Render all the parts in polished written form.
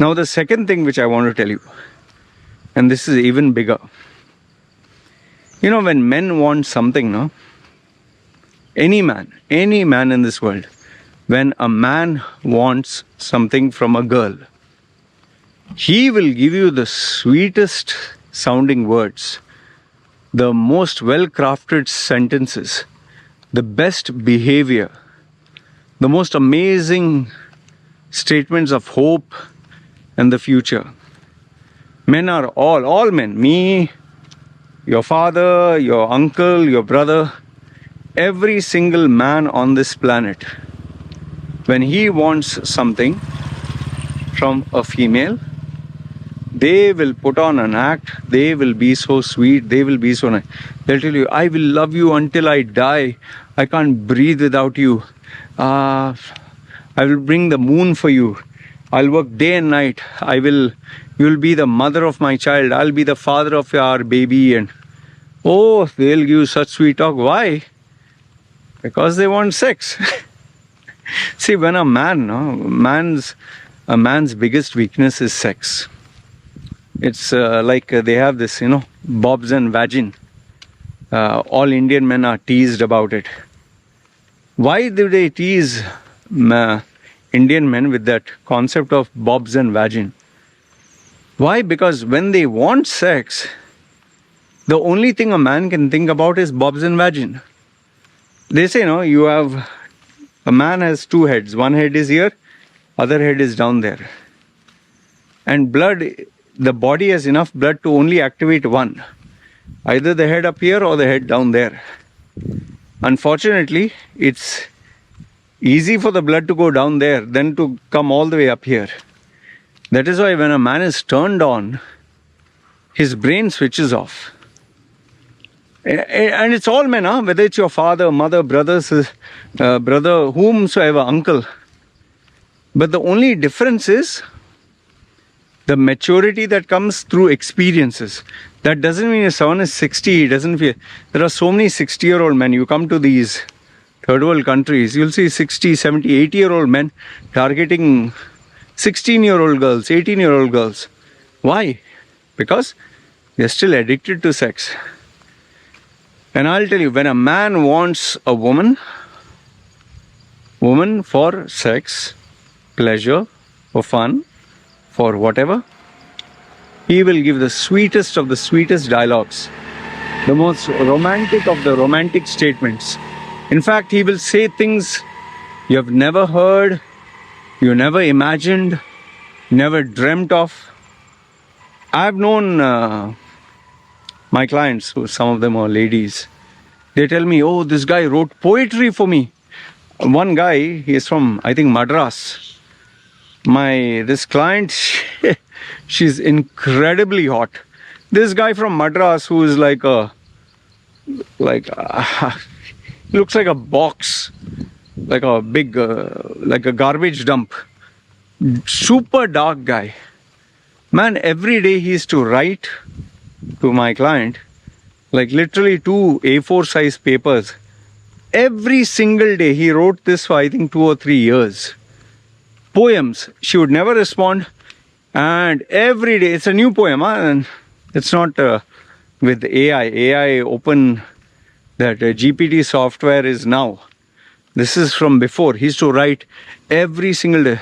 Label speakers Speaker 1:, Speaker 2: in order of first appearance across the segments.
Speaker 1: Now the second thing which I want to tell you, and this is even bigger. You know, when men want something, no? Any man in this world, when a man wants something from a girl, he will give you the sweetest sounding words, the most well-crafted sentences, the best behavior, the most amazing statements of hope and the future. Men are all men, me, your father, your uncle, your brother, every single man on this planet, when he wants something from a female, they will put on an act, they will be so sweet, they will be so nice. They'll tell you, I will love you until I die, I can't breathe without you, I will bring the moon for you, I'll work day and night, you'll be the mother of my child, I'll be the father of your baby. And oh, they'll give you such sweet talk. Why? Because they want sex. See, when a man's biggest weakness is sex. It's like they have this, bobs and vagin. All Indian men are teased about it. Why do they tease Indian men with that concept of bobs and vagin? Why? Because when they want sex, the only thing a man can think about is bobs and vagin. They say, a man has two heads. One head is here, other head is down there. And the body has enough blood to only activate one. Either the head up here or the head down there. Unfortunately, it's easy for the blood to go down there than to come all the way up here. That is why when a man is turned on, his brain switches off. And it's all men, whether it's your father, mother, brother, whomsoever, uncle. But the only difference is the maturity that comes through experiences. That doesn't mean if someone is 60, he doesn't feel. There are so many 60-year-old men. You come to these third world countries, you'll see 60, 70, 80-year-old men targeting 16-year-old girls, 18-year-old girls. Why? Because they're still addicted to sex. And I'll tell you, when a man wants a woman for sex, pleasure, for fun, for whatever, he will give the sweetest of the sweetest dialogues, the most romantic of the romantic statements. In fact, he will say things you have never heard, you never imagined, never dreamt of. I've known my clients, some of them are ladies, they tell me, oh, this guy wrote poetry for me. One guy, he is from, I think, Madras. This client, she's incredibly hot. This guy from Madras who is looks like a box, like a big, like a garbage dump. Super dark guy. Man, every day he used to write to my client, like literally 2 A4 size papers. Every single day he wrote this for I think 2 or 3 years. Poems. She would never respond. And every day, it's a new poem. And it's not with AI. AI open, that GPT software is now. This is from before. He used to write every single day.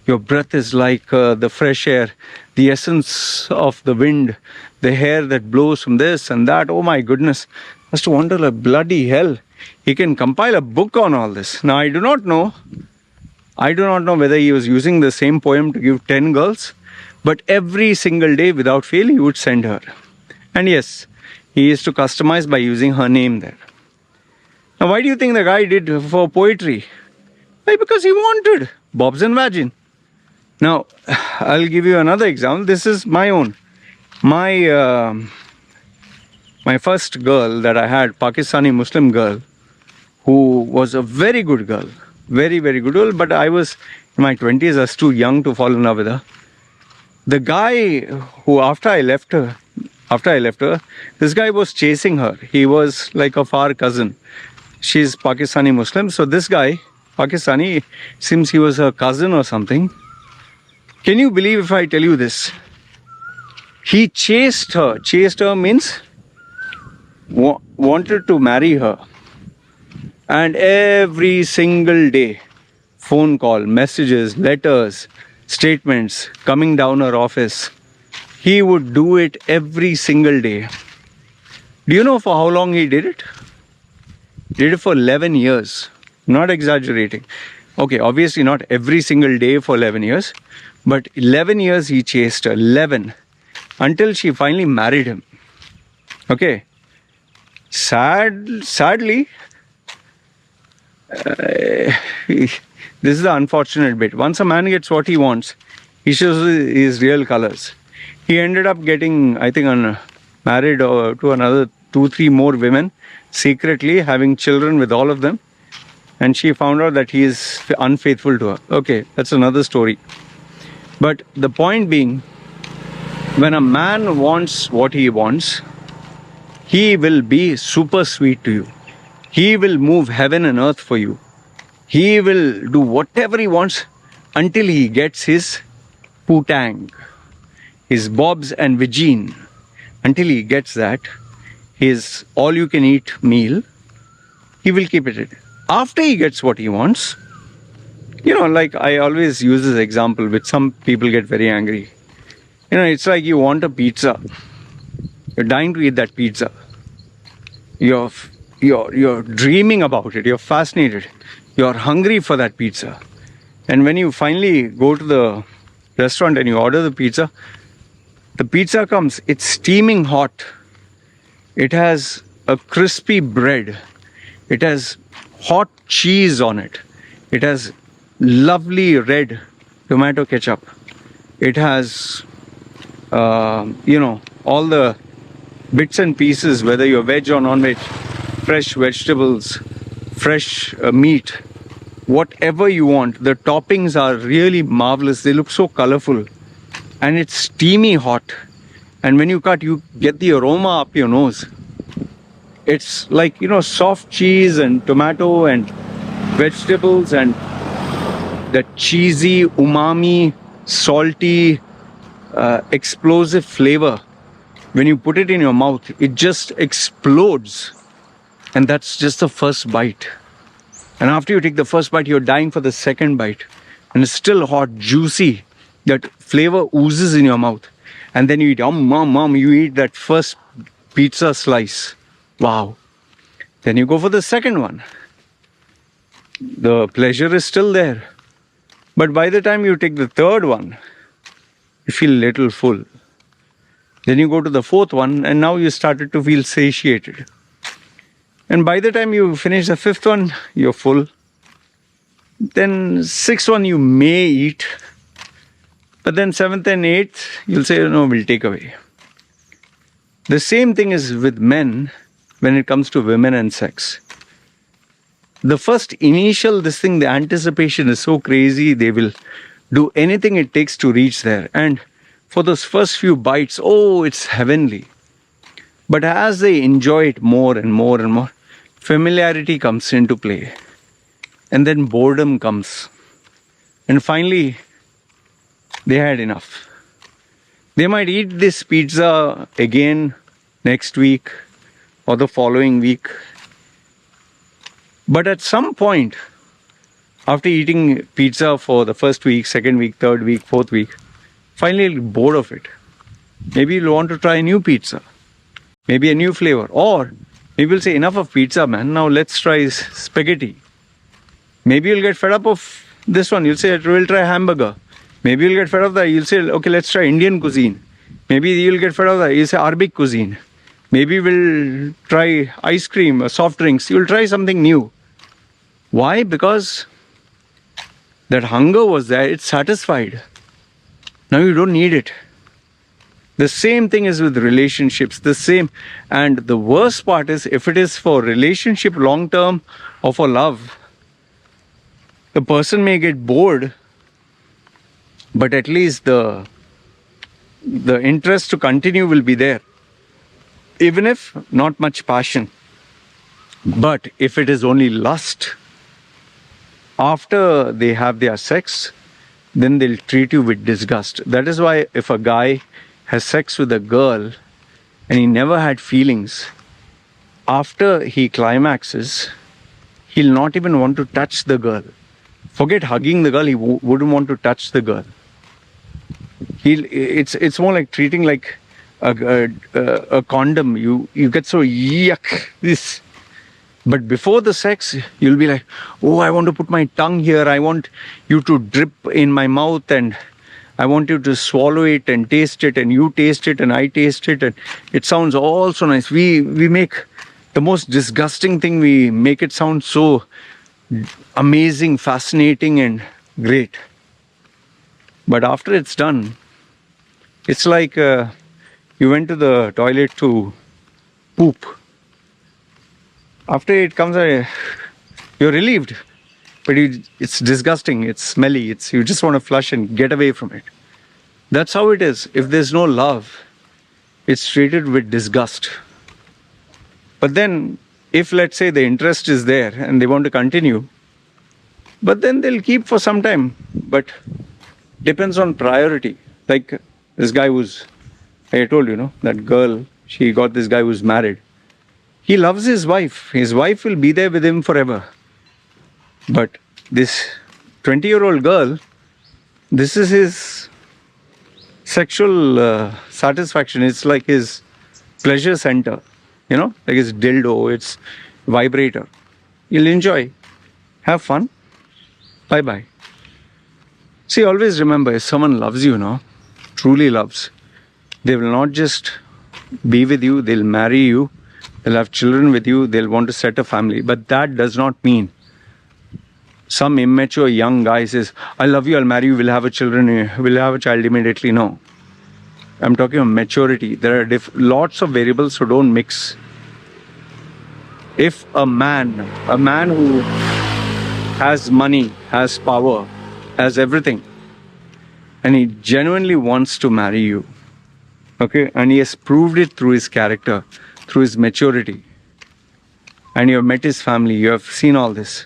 Speaker 1: Your breath is like the fresh air, the essence of the wind, the hair that blows from this and that. Oh my goodness. I used to wonder, like, bloody hell. He can compile a book on all this. Now, I do not know whether he was using the same poem to give 10 girls, but every single day without fail he would send her. And yes, he used to customize by using her name there. Now, why do you think the guy did for poetry? Why? Because he wanted bobs and vagin. Now, I'll give you another example. This is my own. My first girl that I had, Pakistani Muslim girl, who was a very good girl. Very, very good girl. But I was in my 20s, I was too young to fall in love with her. The guy who, after I left her, this guy was chasing her. He was like a far cousin. She's Pakistani Muslim. So this guy, Pakistani, seems he was her cousin or something. Can you believe if I tell you this? He chased her. Chased her means wanted to marry her. And every single day, phone call, messages, letters, statements coming down her office. He would do it every single day. Do you know for how long he did it? Did it for 11 years. Not exaggerating. Okay, obviously not every single day for 11 years. But 11 years he chased her. 11. Until she finally married him. Okay. Sadly, this is the unfortunate bit. Once a man gets what he wants, he shows his real colors. He ended up getting, I think, married to another 2-3 more women, secretly having children with all of them. And she found out that he is unfaithful to her. Okay, that's another story. But the point being, when a man wants what he wants, he will be super sweet to you. He will move heaven and earth for you. He will do whatever he wants until he gets his putang, his bobs and vagine. Until he gets that, his all-you-can-eat meal, he will keep it. After he gets what he wants, like I always use this example, which some people get very angry. It's like you want a pizza. You're dying to eat that pizza. You're dreaming about it. You're fascinated. You're hungry for that pizza. And when you finally go to the restaurant and you order the pizza comes. It's steaming hot. It has a crispy bread. It has hot cheese on it. It has lovely red tomato ketchup. It has, all the bits and pieces, whether you're veg or non-veg, fresh vegetables, fresh meat, whatever you want. The toppings are really marvelous. They look so colorful. And it's steamy hot. And when you cut, you get the aroma up your nose. It's like, soft cheese and tomato and vegetables and the cheesy, umami, salty, explosive flavor. When you put it in your mouth, it just explodes. And that's just the first bite. And after you take the first bite, you're dying for the second bite. And it's still hot, juicy. That flavor oozes in your mouth. And then you eat, you eat that first pizza slice. Wow. Then you go for the second one. The pleasure is still there. But by the time you take the third one, you feel a little full. Then you go to the fourth one, and now you started to feel satiated. And by the time you finish the fifth one, you're full. Then sixth one you may eat. But then seventh and eighth, you'll say, no, we'll take away. The same thing is with men when it comes to women and sex. The first initial, the anticipation is so crazy, they will do anything it takes to reach there. And for those first few bites, it's heavenly. But as they enjoy it more and more and more, familiarity comes into play. And then boredom comes. And finally, they had enough. They might eat this pizza again next week or the following week. But at some point, after eating pizza for the first week, second week, third week, fourth week, finally you'll be bored of it. Maybe you'll want to try a new pizza. Maybe a new flavor. Or maybe you'll say, enough of pizza, man. Now let's try spaghetti. Maybe you'll get fed up of this one. You'll say, we'll try hamburger. Maybe you'll get fed up of that. You'll say, okay, let's try Indian cuisine. Maybe you'll get fed up of that. You'll say Arabic cuisine. Maybe we'll try ice cream or soft drinks. You'll try something new. Why? Because that hunger was there. It's satisfied. Now you don't need it. The same thing is with relationships. The same. And the worst part is, if it is for relationship long term or for love, the person may get bored, but at least the interest to continue will be there. Even if not much passion. But if it is only lust, after they have their sex, then they'll treat you with disgust. That is why if a guy has sex with a girl and he never had feelings, after he climaxes, he'll not even want to touch the girl. Forget hugging the girl, he wouldn't want to touch the girl. It's more like treating like a condom. You get so yuck this. But before the sex, you'll be like, oh, I want to put my tongue here. I want you to drip in my mouth, and I want you to swallow it and taste it, and you taste it and I taste it, and it sounds all so nice. We make the most disgusting thing. We make it sound so amazing, fascinating, and great. But after it's done, it's like you went to the toilet to poop. After it comes, you're relieved, but it's disgusting, it's smelly, you just want to flush and get away from it. That's how it is. If there's no love, it's treated with disgust. But then, if let's say the interest is there and they want to continue, but then they'll keep for some time. But depends on priority. Like this guy I told you, that girl, she got this guy who's married. He loves his wife. His wife will be there with him forever. But this 20-year-old girl, this is his sexual satisfaction. It's like his pleasure center, like his dildo, its vibrator. You'll enjoy. Have fun. Bye-bye. See, always remember, if someone loves you, truly loves, they will not just be with you, they'll marry you. They'll have children with you, they'll want to set a family. But that does not mean some immature young guy says, I love you, I'll marry you, we'll have a child immediately. No. I'm talking of maturity. There are lots of variables, so don't mix. If a man who has money, has power, has everything, and he genuinely wants to marry you, okay, and he has proved it through his character, through his maturity, and you have met his family, you have seen all this,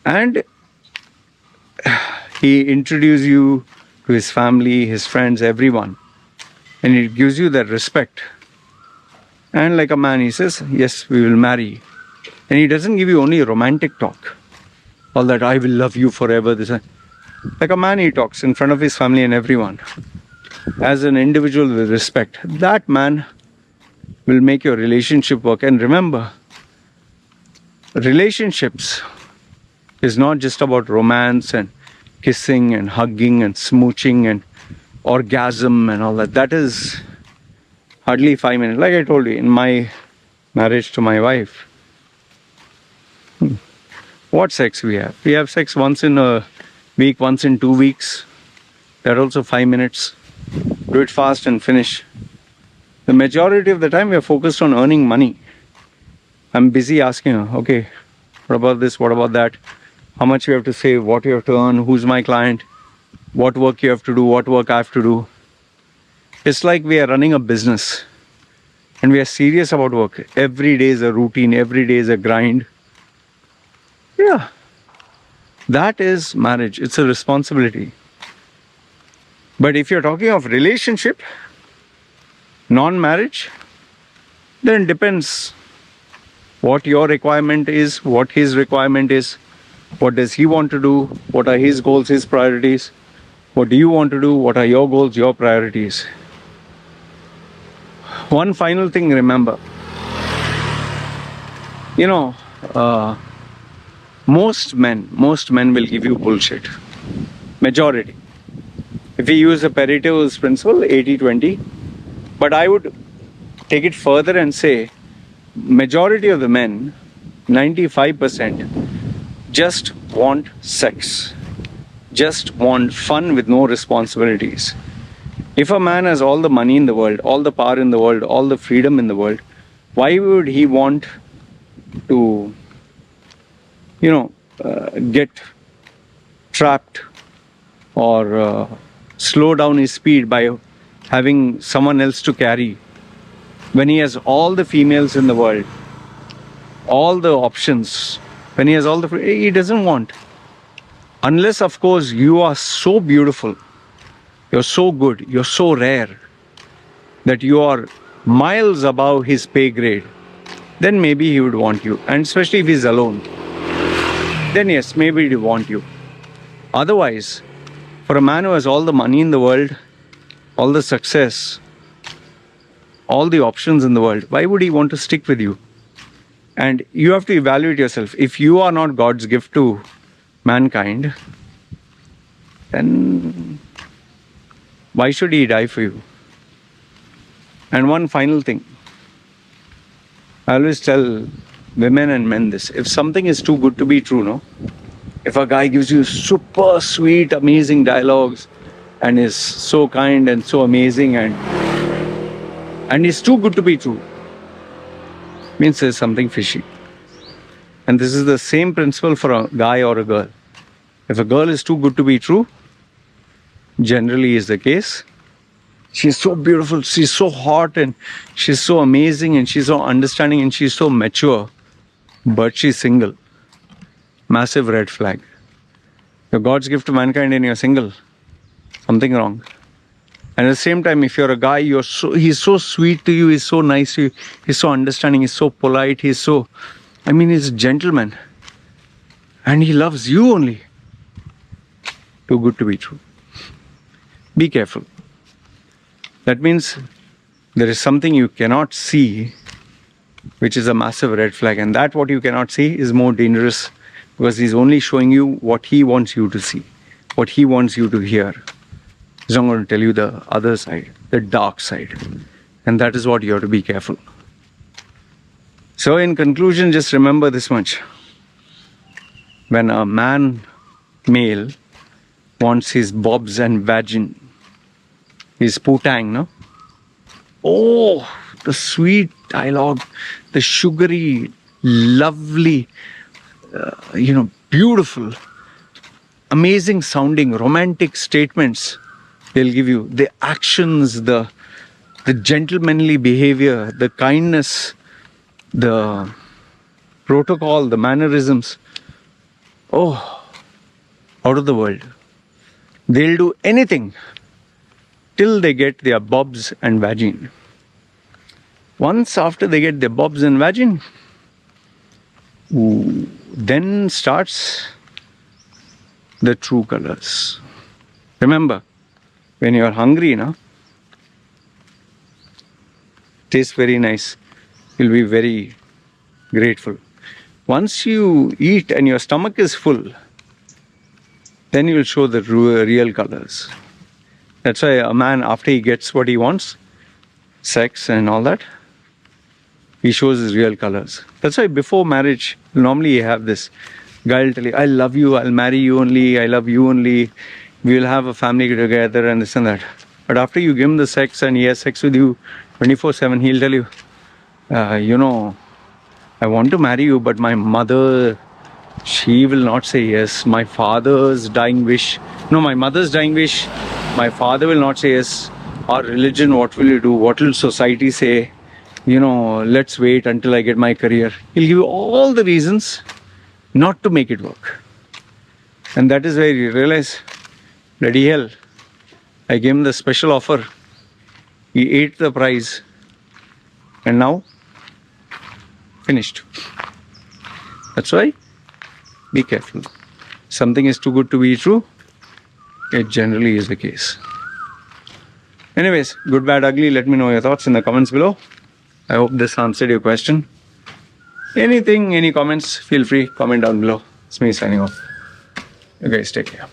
Speaker 1: and he introduces you to his family, his friends, everyone, and it gives you that respect, and like a man, he says, yes, we will marry, and he doesn't give you only romantic talk, all that I will love you forever, this, like a man, he talks in front of his family and everyone as an individual with respect. That man will make your relationship work. And remember, relationships is not just about romance and kissing and hugging and smooching and orgasm and all that. That is hardly 5 minutes. Like I told you, in my marriage to my wife, what sex we have? We have sex once in a week, once in 2 weeks. That also 5 minutes. Do it fast and finish. The majority of the time we are focused on earning money. I'm busy asking her, okay, what about this, what about that? How much you have to save, what you have to earn, who's my client, what work you have to do, what work I have to do. It's like we are running a business and we are serious about work. Every day is a routine, every day is a grind. Yeah, that is marriage. It's a responsibility. But if you're talking of relationship, non-marriage, then it depends what your requirement is, what his requirement is, what does he want to do, what are his goals, his priorities, what do you want to do, what are your goals, your priorities. One final thing, remember, most men will give you bullshit. Majority. If we use the Pareto's principle, 80-20, but I would take it further and say, majority of the men, 95%, just want sex, just want fun with no responsibilities. If a man has all the money in the world, all the power in the world, all the freedom in the world, why would he want to, get trapped or slow down his speed by having someone else to carry when he has all the females in the world, all the options, when he has all the he doesn't want. Unless, of course, you are so beautiful, you're so good, you're so rare, that you are miles above his pay grade, then maybe he would want you. And especially if he's alone, then yes, maybe he'd want you. Otherwise, for a man who has all the money in the world, all the success, all the options in the world, why would he want to stick with you? And you have to evaluate yourself. If you are not God's gift to mankind, then why should he die for you? And one final thing. I always tell women and men this. If something is too good to be true, no? If a guy gives you super sweet, amazing dialogues and is so kind and so amazing and is too good to be true, means there's something fishy. And this is the same principle for a guy or a girl. If a girl is too good to be true, generally is the case, she's so beautiful, she's so hot, and she's so amazing, and she's so understanding, and she's so mature, but she's single. Massive red flag. You're God's gift to mankind and you're single. Something wrong. And at the same time, if you're a guy, he's so sweet to you, he's so nice to you, he's so understanding, he's so polite, he's a gentleman. And he loves you only. Too good to be true. Be careful. That means there is something you cannot see, which is a massive red flag. And that what you cannot see is more dangerous, because he's only showing you what he wants you to see, what he wants you to hear. He's not going to tell you the other side, the dark side. And that is what you have to be careful. So in conclusion, just remember this much. When a male wants his bobs and vagin, his putang, no? Oh, the sweet dialogue, the sugary, lovely, beautiful, amazing sounding, romantic statements they'll give you. The actions, the gentlemanly behavior, the kindness, the protocol, the mannerisms. Oh, out of the world. They'll do anything till they get their bobs and vagin. Once after they get their bobs and vagin, then starts the true colors. Remember, when you're hungry, tastes very nice. You'll be very grateful. Once you eat and your stomach is full, then you'll show the real colors. That's why a man, after he gets what he wants, sex and all that, he shows his real colors. That's why before marriage, normally you have this. Guy will tell you, I love you, I'll marry you only, I love you only, we will have a family together and this and that. But after you give him the sex and he has sex with you 24/7, he'll tell you, I want to marry you, but my mother, she will not say yes. My father's dying wish, my mother's dying wish, my father will not say yes. Our religion, what will you do? What will society say? Let's wait until I get my career. He'll give you all the reasons not to make it work. And that is where you realize, bloody hell, I gave him the special offer. He ate the prize. And now, finished. That's why, be careful. Something is too good to be true. It generally is the case. Anyways, good, bad, ugly, let me know your thoughts in the comments below. I hope this answered your question. Anything, any comments, feel free, comment down below. It's me signing off. You guys take care.